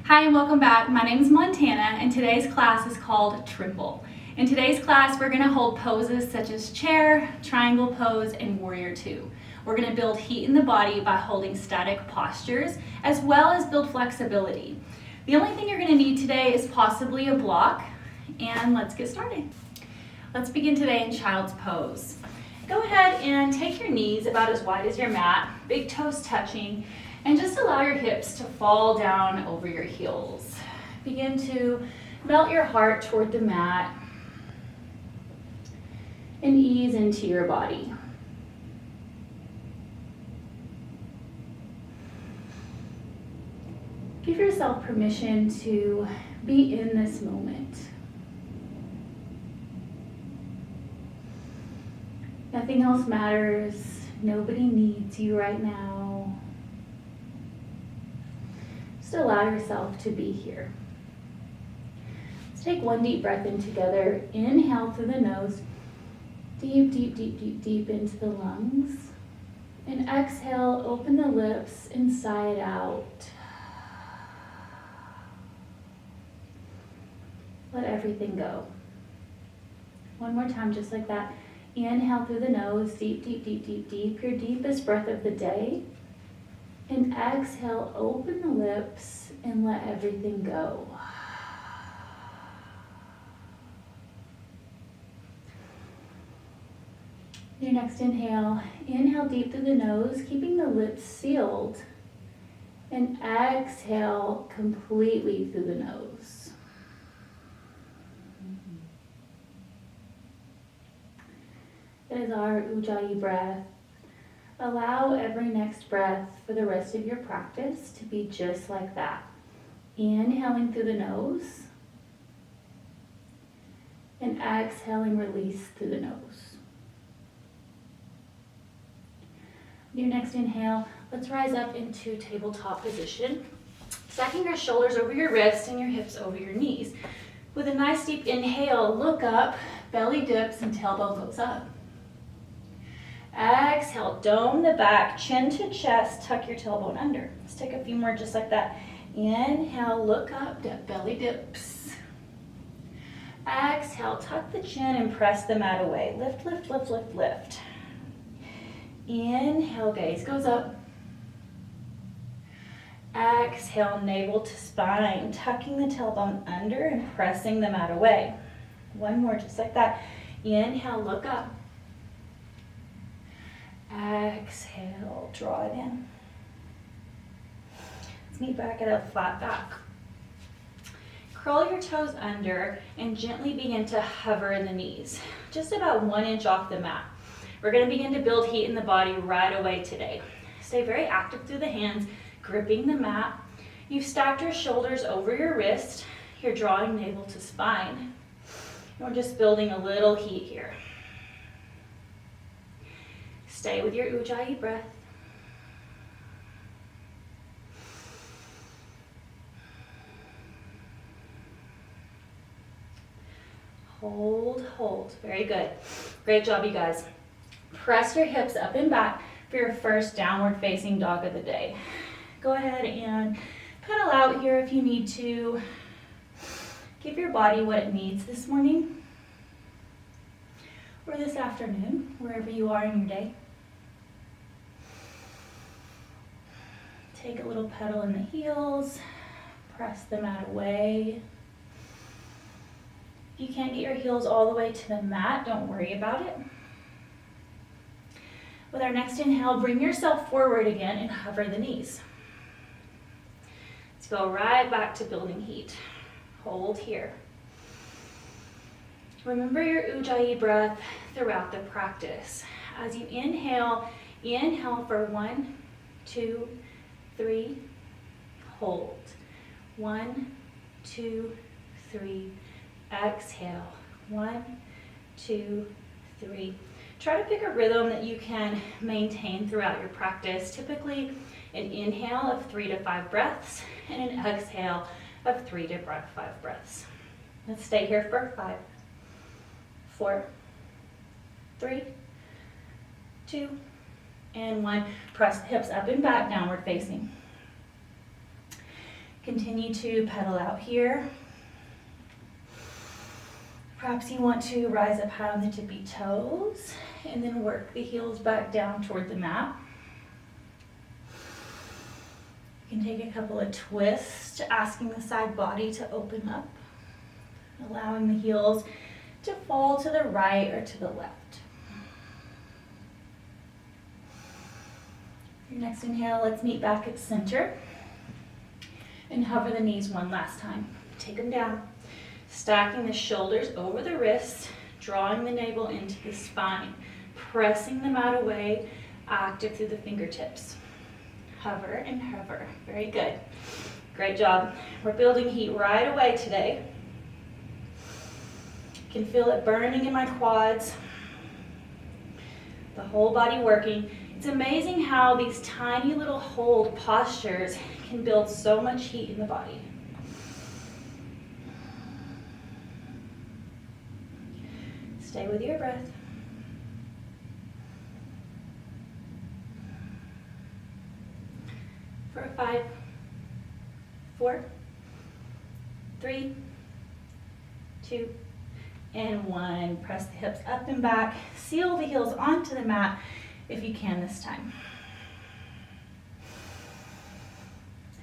Hi and welcome back. My name is Montana and today's class is called Tremble. In today's class, we're going to hold poses such as chair, triangle pose, and warrior two. We're going to build heat in the body by holding static postures as well as build flexibility. The only thing you're going to need today is possibly a block, and let's get started. Let's begin today in child's pose. Go ahead and take your knees about as wide as your mat, big toes touching, and just allow your hips to fall down over your heels. Begin to melt your heart toward the mat and ease into your body. Give yourself permission to be in this moment. Nothing else matters. Nobody needs you right now. Just allow yourself to be here. Let's take one deep breath in together. Inhale through the nose. Deep, deep, deep, deep, deep into the lungs. And exhale, open the lips and sigh it out. Let everything go. One more time, just like that. Inhale through the nose, deep, deep, deep, deep, deep. Your deepest breath of the day. And exhale, open the lips and let everything go. Your next inhale deep through the nose, keeping the lips sealed. And exhale completely through the nose. That is our Ujjayi breath. Allow every next breath for the rest of your practice to be just like that. Inhaling through the nose and exhaling, release through the nose. Your next inhale, let's rise up into tabletop position. Stacking your shoulders over your wrists and your hips over your knees. With a nice deep inhale, look up, belly dips and tailbone goes up. Exhale, dome the back, chin to chest, tuck your tailbone under. Let's take a few more just like that. Inhale, look up, belly dips. Exhale, tuck the chin and press the mat away. Lift, lift, lift, lift, lift. Inhale, gaze goes up. Exhale, navel to spine, tucking the tailbone under and pressing the mat away. One more just like that. Inhale, look up. Exhale, draw it in. Let's meet back at a flat back. Curl your toes under and gently begin to hover in the knees, just about 1 inch off the mat. We're going to begin to build heat in the body right away today. Stay very active through the hands, gripping the mat. You've stacked your shoulders over your wrist. You're drawing navel to spine. And we're just building a little heat here. Stay with your Ujjayi breath. Hold, hold. Very good. Great job, you guys. Press your hips up and back for your first downward facing dog of the day. Go ahead and pedal out here if you need to. Give your body what it needs this morning or this afternoon, wherever you are in your day. Take a little pedal in the heels, press the mat away. If you can't get your heels all the way to the mat, don't worry about it. With our next inhale, bring yourself forward again and hover the knees. Let's go right back to building heat. Hold here. Remember your Ujjayi breath throughout the practice. As you inhale, inhale for 1, 2, 3, hold. 1, 2, 3, exhale. 1, 2, 3. Try to pick a rhythm that you can maintain throughout your practice. Typically an inhale of 3 to 5 breaths and an exhale of 3 to 5 breaths. Let's stay here for 5, 4, 3, 2, and 1. Press hips up and back, downward facing. Continue to pedal out here. Perhaps you want to rise up high on the tippy toes and then work the heels back down toward the mat. You can take a couple of twists, asking the side body to open up, allowing the heels to fall to the right or to the left. Your next inhale, let's meet back at center and hover the knees one last time. Take them down, stacking the shoulders over the wrists, drawing the navel into the spine, pressing the mat away, active through the fingertips. Hover and hover. Very good. Great job. We're building heat right away today. I can feel it burning in my quads. The whole body working. It's amazing how these tiny little hold postures can build so much heat in the body. Stay with your breath. For 5, 4, 3, 2, and 1. Press the hips up and back. Seal the heels onto the mat if you can this time.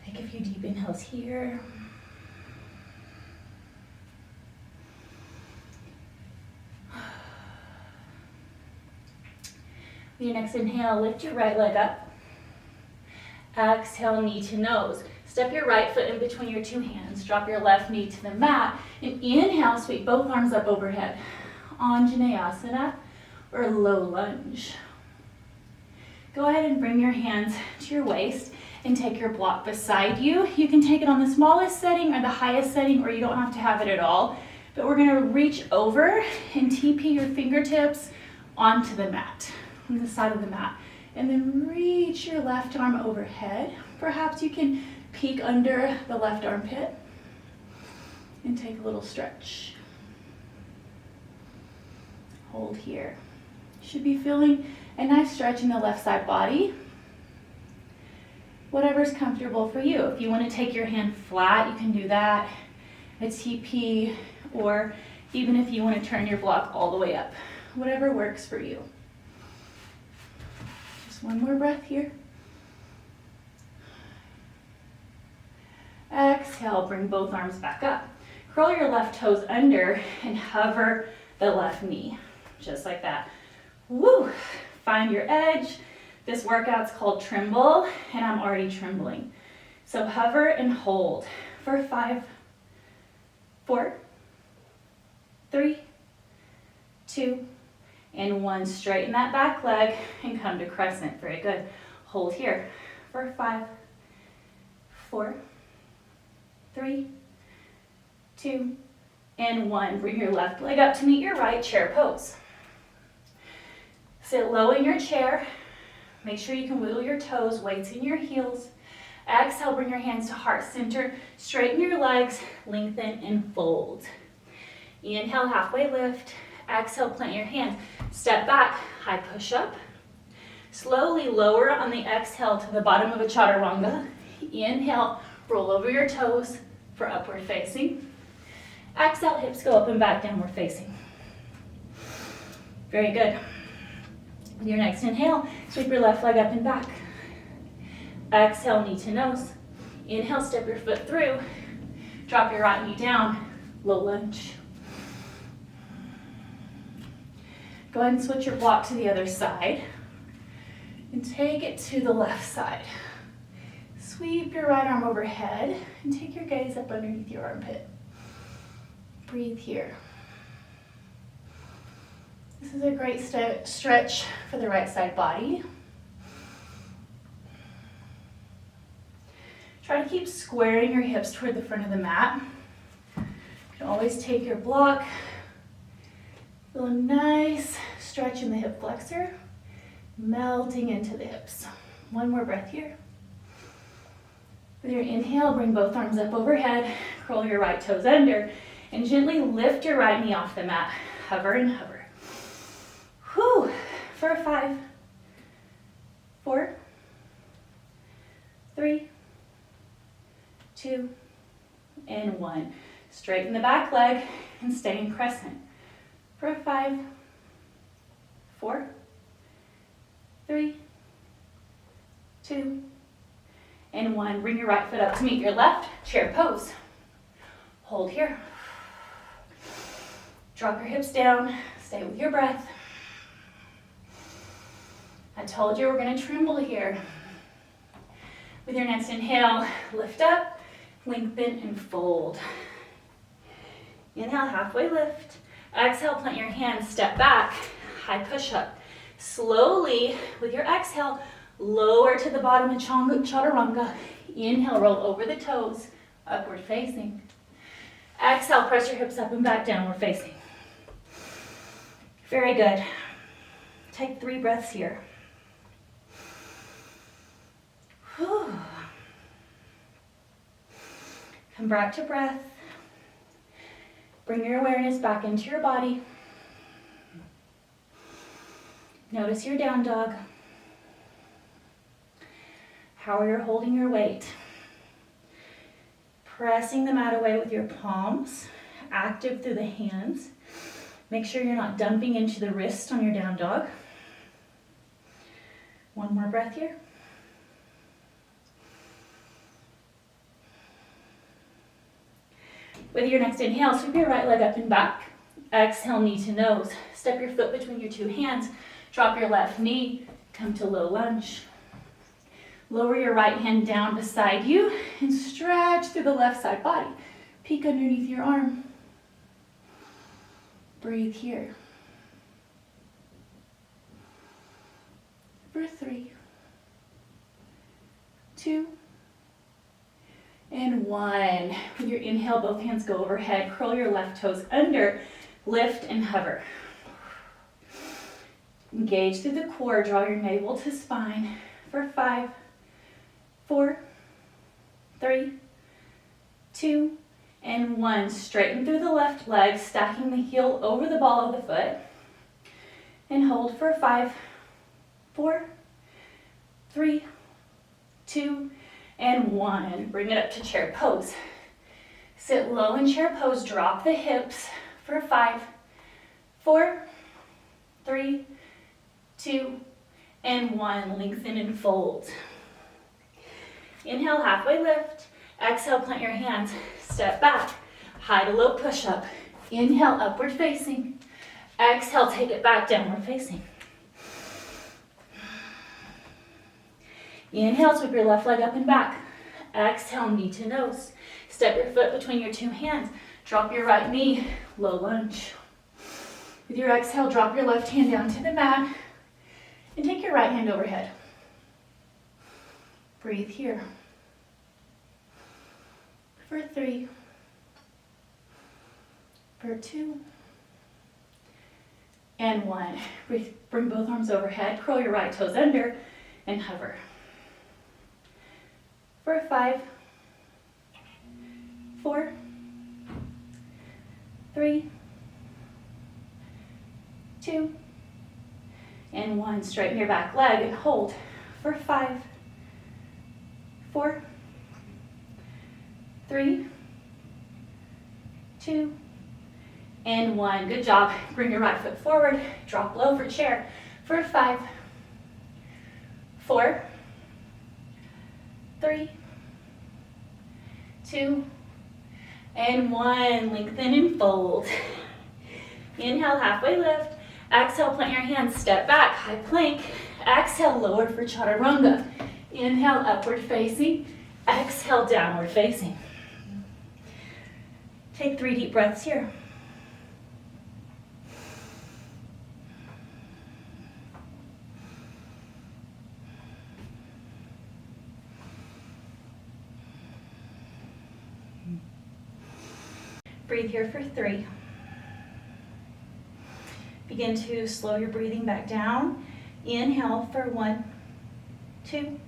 Take a few deep inhales here. With your next inhale, lift your right leg up. Exhale, knee to nose. Step your right foot in between your two hands. Drop your left knee to the mat. And inhale, sweep both arms up overhead. Anjaneyasana or low lunge. Go ahead and bring your hands to your waist and take your block beside you. You can take it on the smallest setting or the highest setting, or you don't have to have it at all. But we're gonna reach over and TP your fingertips onto the mat, on the side of the mat. And then reach your left arm overhead. Perhaps you can peek under the left armpit and take a little stretch. Hold here. You should be feeling a nice stretch in the left side body. Whatever's comfortable for you. If you want to take your hand flat, you can do that. A TP, or even if you want to turn your block all the way up. Whatever works for you. One more breath here. Exhale, bring both arms back up. Curl your left toes under and hover the left knee, just like that. Woo! Find your edge. This workout's called Tremble, and I'm already trembling. So hover and hold for 5, 4, 3, 2, and 1. Straighten that back leg and come to crescent. Very good. Hold here for 5, 4, 3, 2, and 1. Bring your left leg up to meet your right, chair pose. Sit low in your chair. Make sure you can wiggle your toes, weights in your heels. Exhale, bring your hands to heart center. Straighten your legs, lengthen and fold. Inhale, halfway lift. Exhale, plant your hands. Step back, high push up. Slowly lower on the exhale to the bottom of a chaturanga. Inhale, roll over your toes for upward facing. Exhale, hips go up and back, downward facing. Very good. With your next inhale, sweep your left leg up and back. Exhale, knee to nose. Inhale, step your foot through. Drop your right knee down, low lunge. Go ahead and switch your block to the other side and take it to the left side. Sweep your right arm overhead and take your gaze up underneath your armpit. Breathe here. This is a great stretch for the right side body. Try to keep squaring your hips toward the front of the mat. You can always take your block. Feel a nice stretch in the hip flexor, melting into the hips. One more breath here. With your inhale, bring both arms up overhead, curl your right toes under, and gently lift your right knee off the mat. Hover and hover. Whew. For 5, 4, 3, 2, and 1. Straighten the back leg and stay in crescent for 5, 4, 3, 2, and 1. Bring your right foot up to meet your left, chair pose. Hold here. Drop your hips down, stay with your breath. I told you we're going to tremble here. With your next inhale, lift up, lengthen, and fold. Inhale, halfway lift. Exhale, plant your hands, step back, high push-up. Slowly, with your exhale, lower to the bottom of chaturanga. Inhale, roll over the toes, upward facing. Exhale, press your hips up and back, downward facing. Very good. Take 3 breaths here. Whew. Come back to breath. Bring your awareness back into your body. Notice your down dog. How you're holding your weight. Pressing the mat away with your palms, active through the hands. Make sure you're not dumping into the wrist on your down dog. One more breath here. With your next inhale, sweep your right leg up and back. Exhale, knee to nose. Step your foot between your 2 hands. Drop your left knee. Come to low lunge. Lower your right hand down beside you and stretch through the left side body. Peek underneath your arm. Breathe here. For 3, 2, and 1. With your inhale, both hands go overhead. Curl your left toes under. Lift and hover. Engage through the core. Draw your navel to spine. For 5, 4, 3, 2, and 1. Straighten through the left leg, stacking the heel over the ball of the foot. And hold for 5, 4, 3, 2, and 1. Bring it up to chair pose. Sit low in chair pose. Drop the hips for 5, 4, 3, 2, and 1. Lengthen and fold. Inhale, halfway lift. Exhale, plant your hands. Step back. High to low push-up. Inhale, upward facing. Exhale, take it back, downward facing. Inhale, sweep your left leg up and back. Exhale, knee to nose. Step your foot between your 2 hands. Drop your right knee, low lunge. With your exhale, drop your left hand down to the mat and take your right hand overhead. Breathe here. For 3, for 2, and 1. Bring both arms overhead, curl your right toes under, and hover. For 5, 4, 3, 2, and 1. Straighten your back leg and hold. For 5, 4, 3, 2, and 1. Good job. Bring your right foot forward. Drop low for chair. For 5, 4, 3, 2, and 1. Lengthen and fold. Inhale, halfway lift. Exhale, plant your hands. Step back, high plank. Exhale, lower for chaturanga. Inhale, upward facing. Exhale, downward facing. Take 3 deep breaths here. Breathe here for 3. Begin to slow your breathing back down. Inhale for 1, 2,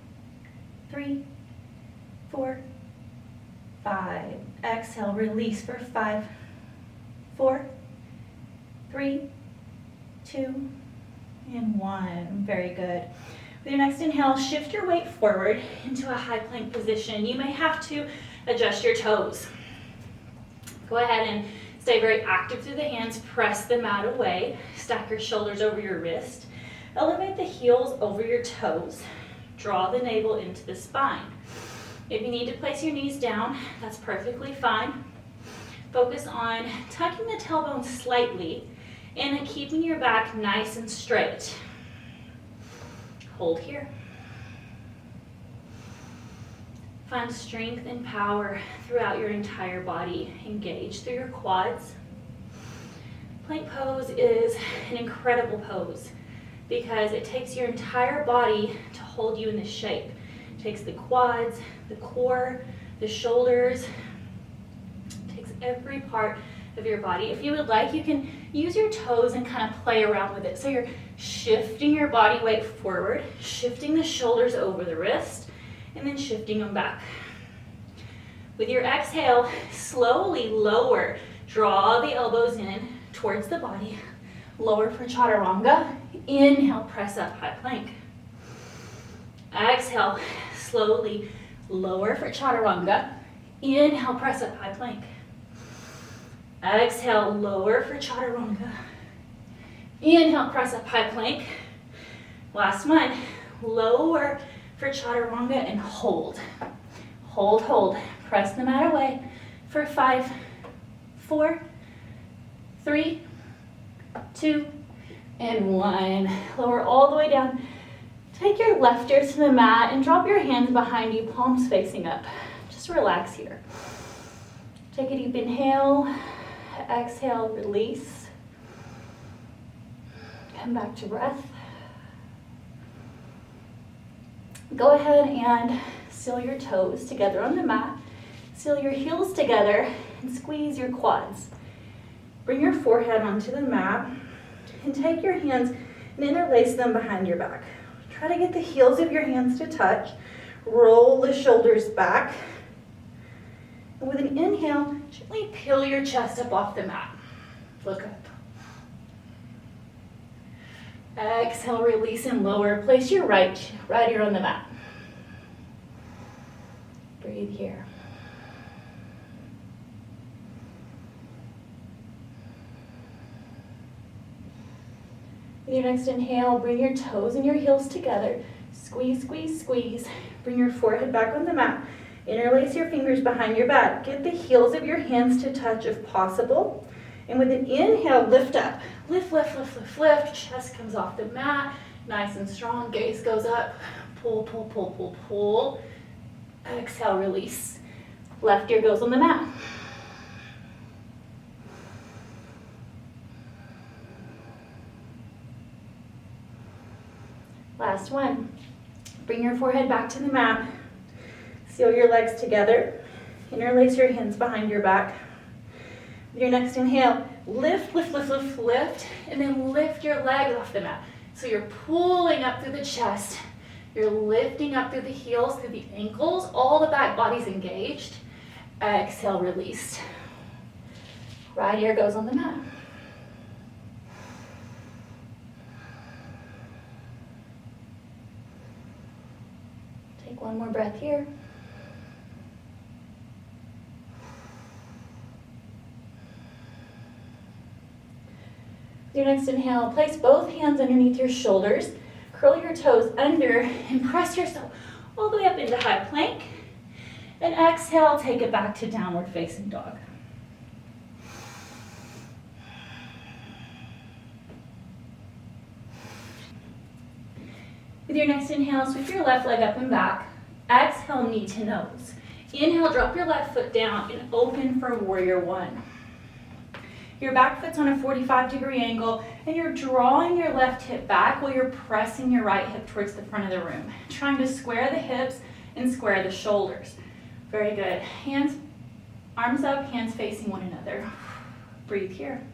3, 4, 5. Exhale, release for 5, 4, 3, 2, and 1. Very good. With your next inhale, shift your weight forward into a high plank position. You may have to adjust your toes. Go ahead and stay very active through the hands. Press the mat away. Stack your shoulders over your wrist. Elevate the heels over your toes. Draw the navel into the spine. If you need to place your knees down, that's perfectly fine. Focus on tucking the tailbone slightly and keeping your back nice and straight. Hold here. Find strength and power throughout your entire body. Engage through your quads. Plank pose is an incredible pose because it takes your entire body to hold you in this shape. It takes the quads, the core, the shoulders. It takes every part of your body. If you would like, you can use your toes and kind of play around with it. So you're shifting your body weight forward, shifting the shoulders over the wrist, and then shifting them back. With your exhale, slowly lower. Draw the elbows in towards the body. Lower for chaturanga. Inhale, press up, high plank. Exhale, slowly lower for chaturanga. Inhale, press up, high plank. Exhale, lower for chaturanga. Inhale, press up, high plank. Last one. Lower for chaturanga and hold. Hold, hold. Press the mat away for 5, 4, 3, 2, and 1. Lower all the way down. Take your left ear to the mat and drop your hands behind you, palms facing up. Just relax here. Take a deep inhale. Exhale, release. Come back to breath. Go ahead and seal your toes together on the mat. Seal your heels together and squeeze your quads. Bring your forehead onto the mat and take your hands and interlace them behind your back. Try to get the heels of your hands to touch. Roll the shoulders back. And with an inhale, gently peel your chest up off the mat. Look up. Exhale, release and lower. Place your right ear on the mat. Breathe here. With your next inhale, bring your toes and your heels together. Squeeze, squeeze, squeeze. Bring your forehead back on the mat. Interlace your fingers behind your back. Get the heels of your hands to touch if possible. And with an inhale, lift up. Lift, lift, lift, lift, lift. Chest comes off the mat. Nice and strong. Gaze goes up. Pull, pull, pull, pull, pull. Exhale, release. Left ear goes on the mat. Last one. Bring your forehead back to the mat. Seal your legs together. Interlace your hands behind your back. With your next inhale, lift, lift, lift, lift, lift, and then lift your legs off the mat. So you're pulling up through the chest. You're lifting up through the heels, through the ankles. All the back body's engaged. Exhale, release. Right ear goes on the mat. Take one more breath here. Your next inhale, place both hands underneath your shoulders, curl your toes under, and press yourself all the way up into high plank. And exhale, take it back to downward facing dog. With your next inhale, sweep your left leg up and back. Exhale, knee to nose. Inhale, drop your left foot down and open for warrior one. Your back foot's on a 45-degree angle, and you're drawing your left hip back while you're pressing your right hip towards the front of the room, trying to square the hips and square the shoulders. Very good. Hands, arms up, hands facing one another. Breathe here.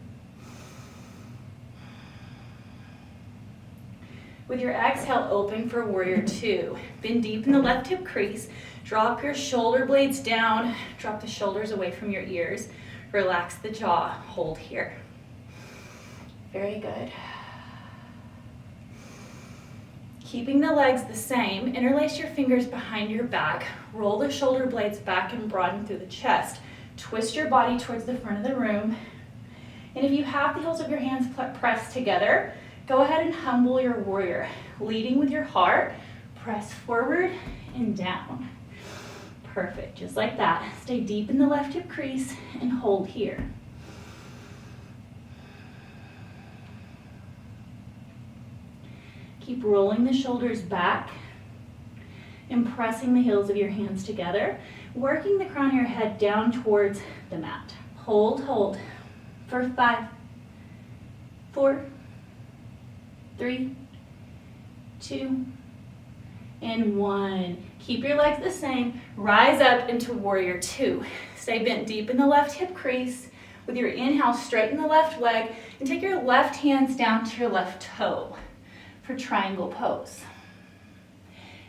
With your exhale, open for warrior two. Bend deep in the left hip crease. Drop your shoulder blades down. Drop the shoulders away from your ears. Relax the jaw. Hold here. Very good. Keeping the legs the same, interlace your fingers behind your back, roll the shoulder blades back and broaden through the chest. Twist your body towards the front of the room. And if you have the heels of your hands pressed together, go ahead and humble your warrior. Leading with your heart, press forward and down. Perfect, just like that. Stay deep in the left hip crease and hold here. Keep rolling the shoulders back and pressing the heels of your hands together, working the crown of your head down towards the mat. Hold, hold for 5, 4, 3, 2, and 1. Keep your legs the same. Rise up into warrior 2. Stay bent deep in the left hip crease. With your inhale, straighten the left leg and take your left hands down to your left toe for triangle pose.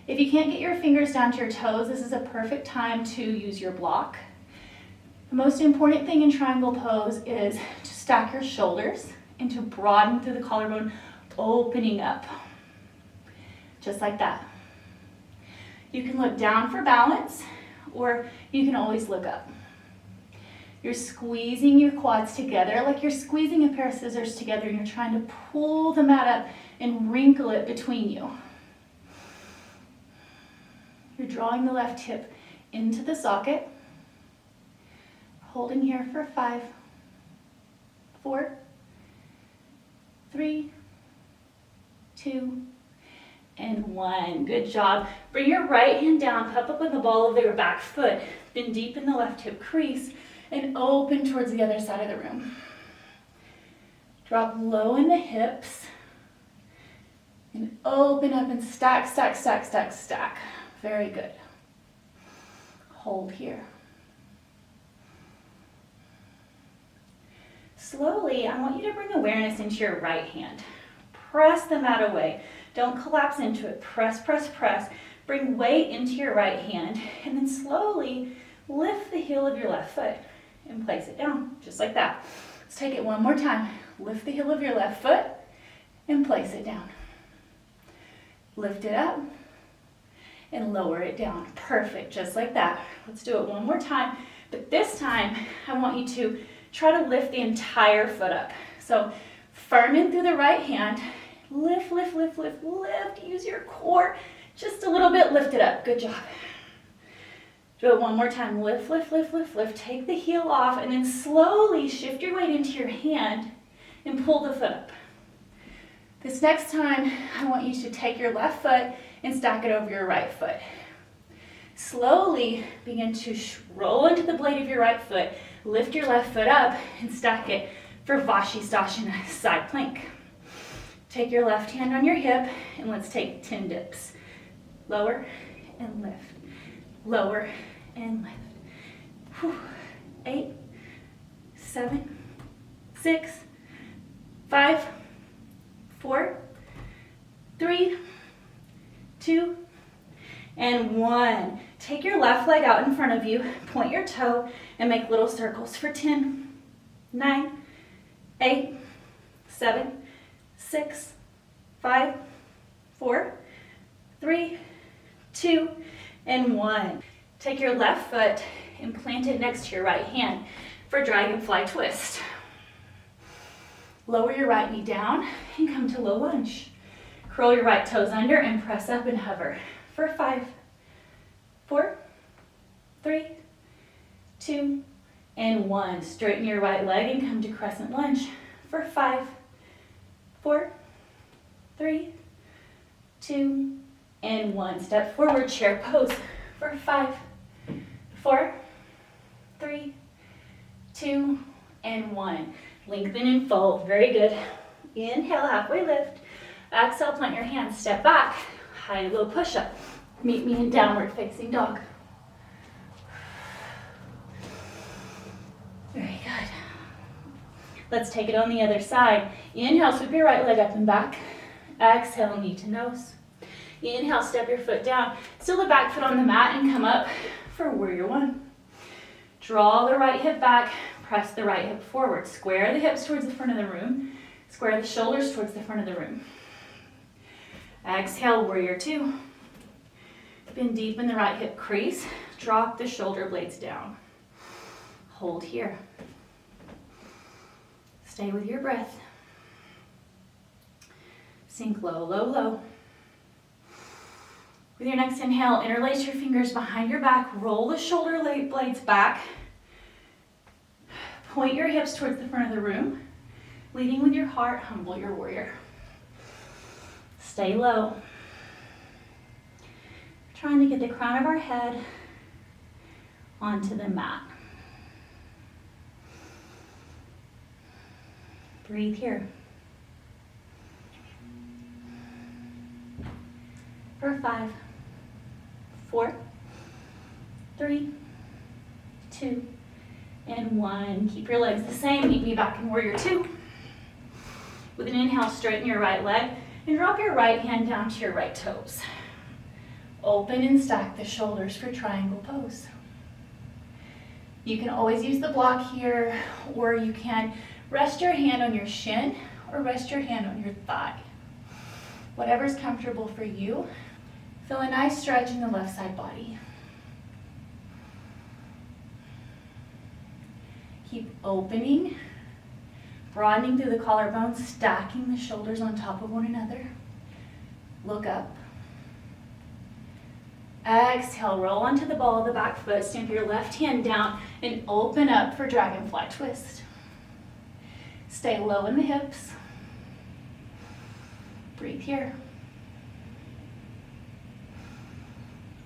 If you can't get your fingers down to your toes, this is a perfect time to use your block. The most important thing in triangle pose is to stack your shoulders and to broaden through the collarbone, opening up, just like that. You can look down for balance, or you can always look up. You're squeezing your quads together like you're squeezing a pair of scissors together, and you're trying to pull the mat up and wrinkle it between you. You're drawing the left hip into the socket. Holding here for 5, 4, 3, 2, and 1. Good job. Bring your right hand down, pop up on the ball of your back foot, bend deep in the left hip crease, and open towards the other side of the room. Drop low in the hips, and open up and stack, stack, stack, stack, stack. Very good. Hold here. Slowly, I want you to bring awareness into your right hand. Press the mat away. Don't collapse into it. Press, press, press. Bring weight into your right hand, and then slowly lift the heel of your left foot and place it down, just like that. Let's take it one more time. Lift the heel of your left foot and place it down. Lift it up and lower it down. Perfect, just like that. Let's do it one more time, but this time I want you to try to lift the entire foot up. So firm in through the right hand, lift, lift, lift, lift, lift. Use your core just a little bit, lift it up. Good job. Do it one more time. Lift, lift, lift, lift, lift. Take the heel off and then slowly shift your weight into your hand and pull the foot up. This next time, I want you to take your left foot and stack it over your right foot. Slowly begin to roll into the blade of your right foot, lift your left foot up and stack it for Vashisthasana, side plank. Take your left hand on your hip and let's take 10 dips. Lower and lift, lower and lift. Whew. 8, 7, 6, 5, 4, 3, 2, and 1. Take your left leg out in front of you, point your toe, and make little circles for 10, 9, 8, 7, 6, 5, 4, 3, 2, and 1. Take your left foot and plant it next to your right hand for Dragonfly Twist. Lower your right knee down and come to low lunge. Curl your right toes under and press up and hover for 5, 4, 3, 2, and 1. Straighten your right leg and come to Crescent Lunge for 5, 4, 3, 2, and 1. Step forward, chair pose for 5, 4, 3, 2, and 1. Lengthen and fold. Very good. Inhale, halfway lift. Exhale, plant your hands, step back. High low push-up. Meet me in downward facing dog. Very good. Let's take it on the other side. Inhale, sweep your right leg up and back. Exhale, knee to nose. Inhale, step your foot down. Still the back foot on the mat and come up for warrior 1. Draw the right hip back, press the right hip forward. Square the hips towards the front of the room. Square the shoulders towards the front of the room. Exhale, warrior two. Bend deep in the right hip crease. Drop the shoulder blades down. Hold here. Stay with your breath. Sink low, low, low. With your next inhale, interlace your fingers behind your back. Roll the shoulder blades back. Point your hips towards the front of the room. Leading with your heart, humble your warrior. Stay low. Trying to get the crown of our head onto the mat. Breathe here. For 5, 4, 3, 2, and 1. Keep your legs the same. Meet me back in warrior two. With an inhale, straighten your right leg and drop your right hand down to your right toes. Open and stack the shoulders for triangle pose. You can always use the block here, or you can rest your hand on your shin or rest your hand on your thigh. Whatever's comfortable for you. Feel a nice stretch in the left side body. Keep opening, broadening through the collarbones, stacking the shoulders on top of one another. Look up. Exhale, roll onto the ball of the back foot. Stamp your left hand down and open up for Dragonfly Twist. Stay low in the hips. Breathe here.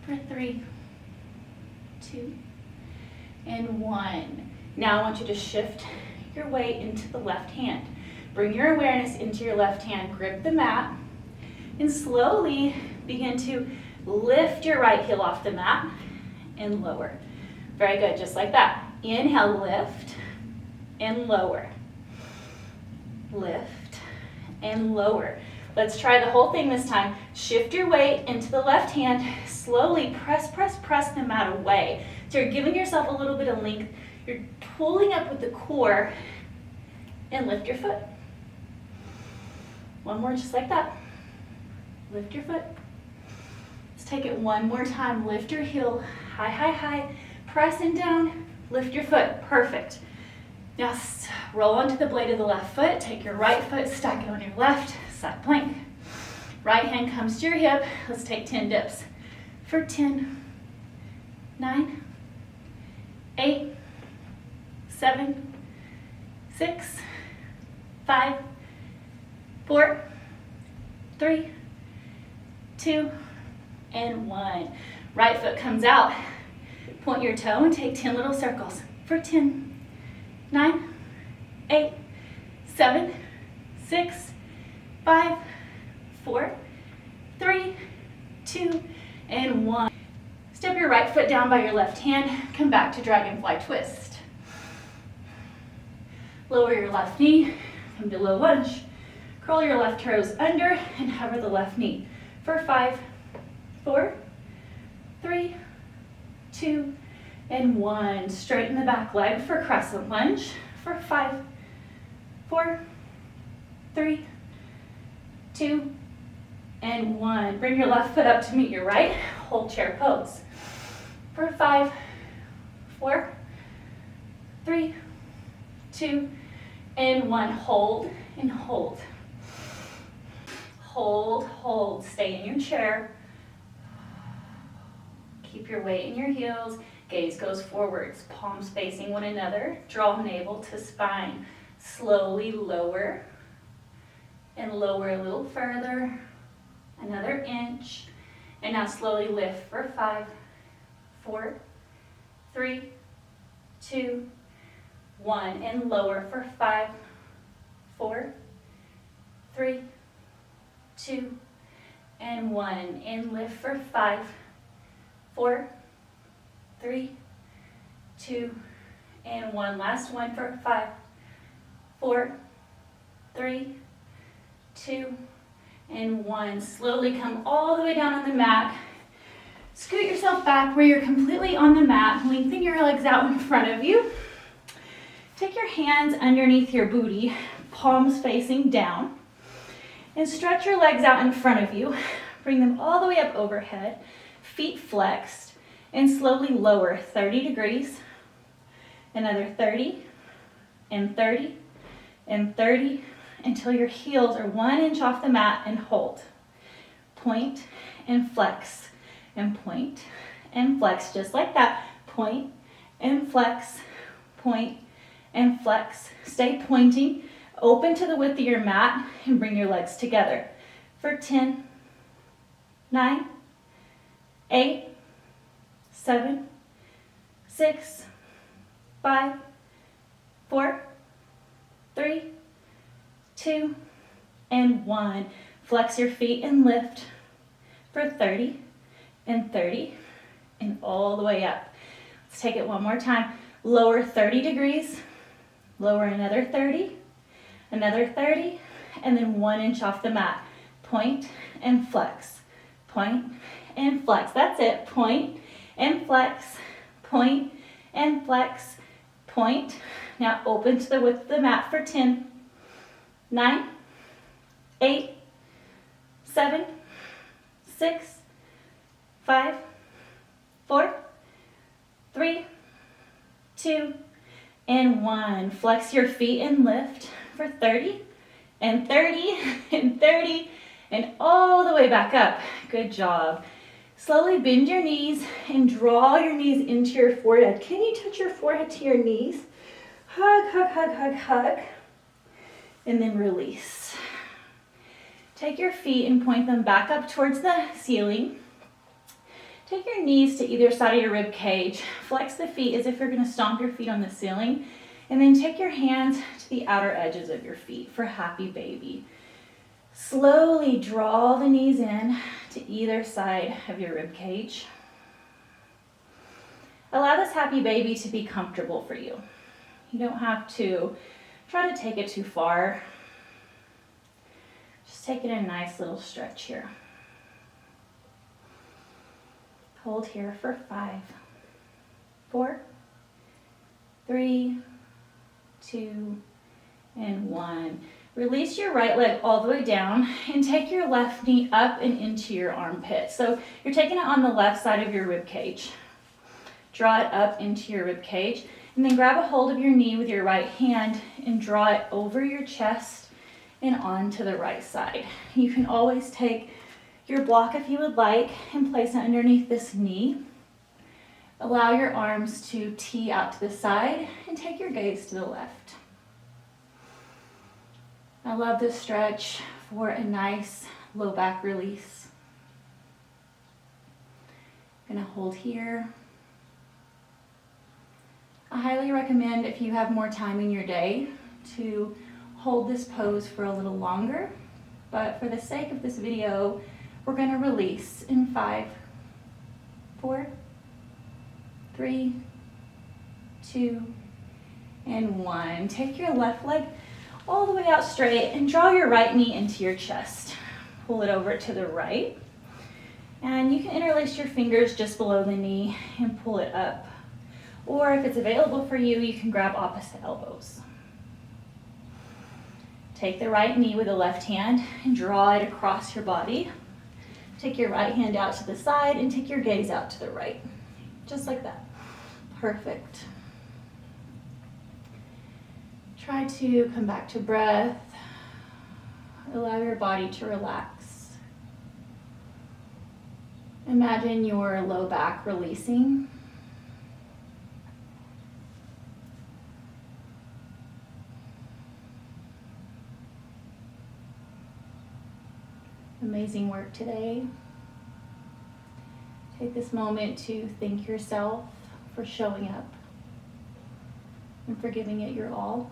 For 3, 2, and 1. Now I want you to shift your weight into the left hand. Bring your awareness into your left hand. Grip the mat and slowly begin to lift your right heel off the mat and lower. Very good, just like that. Inhale, lift and lower. Lift and lower. Let's try the whole thing this time. Shift your weight into the left hand. Slowly press, press, press the mat away. So you're giving yourself a little bit of length. You're pulling up with the core and lift your foot. One more just like that. Lift your foot. Let's take it one more time. Lift your heel, high, high, high. Press and down, lift your foot. Perfect. Now roll onto the blade of the left foot. Take your right foot, stack it on your left, side plank. Right hand comes to your hip. Let's take 10 dips. For 10, 9, 8, 7, 6, 5, 4, 3, 2, and 1. Right foot comes out. Point your toe and take 10 little circles. For 10, 9, 8, 7, 6, 5, 4, 3, 2, and 1. Step your right foot down by your left hand. Come back to Dragonfly Twist. Lower your left knee. Come to low lunge. Curl your left toes under and hover the left knee. For 5, 4, 3, 2, and 1. Straighten the back leg for Crescent Lunge. For 5, 4, 3, 2, and 1. Bring your left foot up to meet your right. Hold chair pose. For 5, 4, 3, 2, and 1. Hold and hold. Hold, hold. Stay in your chair. Keep your weight in your heels. Gaze goes forwards. Palms facing one another. Draw navel to spine. Slowly lower and lower a little further. Another inch. And now slowly lift for 5, 4, 3, 2, 1. And lower for 5, 4, 3, 2, and 1. And lift for 5, 4, 3, 2, and 1. Last one for 5, 4, 3, 2, and 1. Slowly come all the way down on the mat. Scoot yourself back where you're completely on the mat. Lengthen your legs out in front of you. Take your hands underneath your booty, palms facing down. And stretch your legs out in front of you. Bring them all the way up overhead, feet flexed, and slowly lower 30 degrees. Another 30, and 30, and 30, until your heels are 1 inch off the mat, and hold. Point and flex, and point and flex, just like that. Point and flex, point and flex. Stay pointing, open to the width of your mat, and bring your legs together for 10, 9, 8, 7, 6, 5, 4, 3, 2, and 1. Flex your feet and lift for 30 and 30 and all the way up. Let's take it one more time. Lower 30 degrees, lower another 30, and then 1 inch off the mat. Point and flex, point and flex. That's it. Point and flex, point and flex, point. Now open to the width of the mat for 10, 9, 8, 7, 6, 5, 4, 3, 2, and 1. Flex your feet and lift for 30 and 30 and 30 and all the way back up. Good job. Slowly bend your knees and draw your knees into your forehead. Can you touch your forehead to your knees? Hug, hug, hug, hug, hug. And then release. Take your feet and point them back up towards the ceiling. Take your knees to either side of your rib cage. Flex the feet as if you're going to stomp your feet on the ceiling. And then take your hands to the outer edges of your feet for happy baby. Slowly draw the knees in to either side of your rib cage. Allow this happy baby to be comfortable for you. You don't have to try to take it too far. Just take it a nice little stretch here. Hold here for 5, 4, 3, 2, and 1. Release your right leg all the way down and take your left knee up and into your armpit. So you're taking it on the left side of your rib cage. Draw it up into your rib cage and then grab a hold of your knee with your right hand and draw it over your chest and onto the right side. You can always take your block if you would like and place it underneath this knee. Allow your arms to tee out to the side and take your gaze to the left. I love this stretch for a nice low back release. I'm gonna hold here. I highly recommend, if you have more time in your day, to hold this pose for a little longer, but for the sake of this video, we're gonna release in 5, 4, 3, 2, and 1. Take your left leg all the way out straight and draw your right knee into your chest. Pull it over to the right. And you can interlace your fingers just below the knee and pull it up. Or if it's available for you, you can grab opposite elbows. Take the right knee with the left hand and draw it across your body. Take your right hand out to the side and take your gaze out to the right. Just like that. Perfect. Try to come back to breath. Allow your body to relax. Imagine your low back releasing. Amazing work today. Take this moment to thank yourself for showing up and for giving it your all.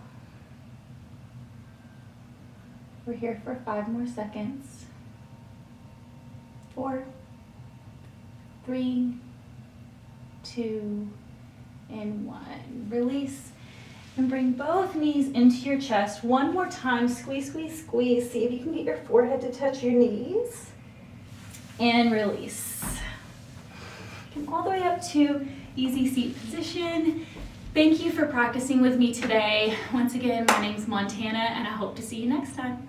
We're here for 5 more seconds. 4, 3, 2, and 1. Release and bring both knees into your chest. One more time. Squeeze, squeeze, squeeze. See if you can get your forehead to touch your knees. And release. Come all the way up to easy seat position. Thank you for practicing with me today. Once again, my name's Montana, and I hope to see you next time.